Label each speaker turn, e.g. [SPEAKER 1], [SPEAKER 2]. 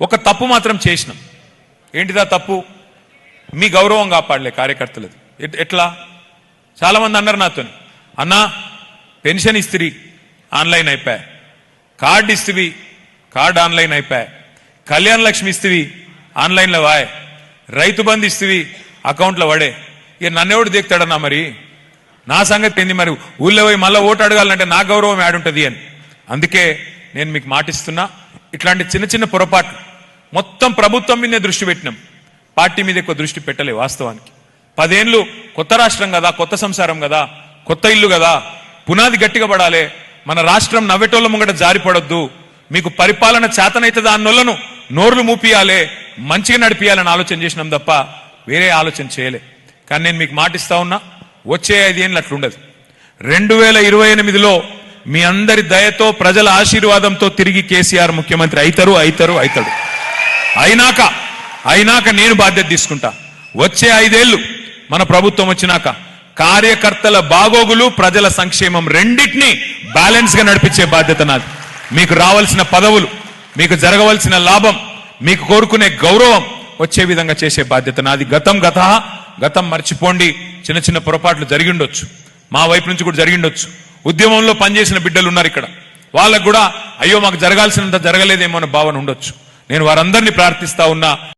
[SPEAKER 1] ఒక తప్పు మాత్రం చేసినాం. ఏంటిదా తప్పు? మీ గౌరవం కాపాడలే కార్యకర్తలది. ఎట్లా? చాలా మంది అన్నారు నాతో, అన్నా పెన్షన్ ఇస్తిరి ఆన్లైన్ అయిపోయా, కార్డు ఇస్తివి కార్డు ఆన్లైన్ అయిపోయా, కళ్యాణ లక్ష్మి ఇస్తివి ఆన్లైన్లో వాయ్, రైతు బంధు ఇస్తివి అకౌంట్లో పడే. ఇక నన్నెవడు దిగుతాడన్నా? మరి నా సంగతి ఏంది? మరి ఊళ్ళో పోయి మళ్ళీ ఓటు అడగాలంటే నా గౌరవం యాడుంటుంది అని. అందుకే నేను మీకు మాటిస్తున్నా, ఇట్లాంటి చిన్న చిన్న పొరపాట్లు మొత్తం ప్రభుత్వం మీదే దృష్టి పెట్టినాం, పార్టీ మీద ఎక్కువ దృష్టి పెట్టలే. వాస్తవానికి 10 ఏళ్ళు కొత్త రాష్ట్రం కదా, కొత్త సంసారం కదా, కొత్త ఇల్లు కదా, పునాది గట్టిగా పడాలి. మన రాష్ట్రం నవ్వెటోళ్ళ ముంగట జారిపడొద్దు. మీకు పరిపాలన చేతనైతే దాన్నోళ్లను నోర్లు మూపియాలే, మంచిగా నడిపియాలని ఆలోచన చేసినాం తప్ప వేరే ఆలోచన చేయలే. కానీ నేను మీకు మాటిస్తా ఉన్నా, వచ్చే 5 ఏళ్ళు అట్లుండదు. 2028లో మీ అందరి దయతో ప్రజల ఆశీర్వాదంతో తిరిగి కేసీఆర్ ముఖ్యమంత్రి అవుతాడు. అయినాక నేను బాధ్యత తీసుకుంటా. వచ్చే 5 ఏళ్ళు మన ప్రభుత్వం వచ్చినాక కార్యకర్తల బాగోగులు, ప్రజల సంక్షేమం రెండింటినీ బ్యాలెన్స్ గా నడిపించే బాధ్యత నాది. మీకు రావాల్సిన పదవులు, మీకు జరగవలసిన లాభం, మీకు కోరుకునే గౌరవం వచ్చే విధంగా చేసే బాధ్యత నాది. గతం మర్చిపోండి. చిన్న చిన్న పొరపాట్లు జరిగిండొచ్చు, మా వైపు నుంచి కూడా జరిగిండొచ్చు. ఉద్యమంలో పనిచేసిన బిడ్డలు ఉన్నారు ఇక్కడ, వాళ్ళకు కూడా అయ్యో మాకు జరగాల్సినంత జరగలేదేమో అనే భావన ఉండొచ్చు. నేను వారందరినీ ప్రార్థిస్తా ఉన్నా.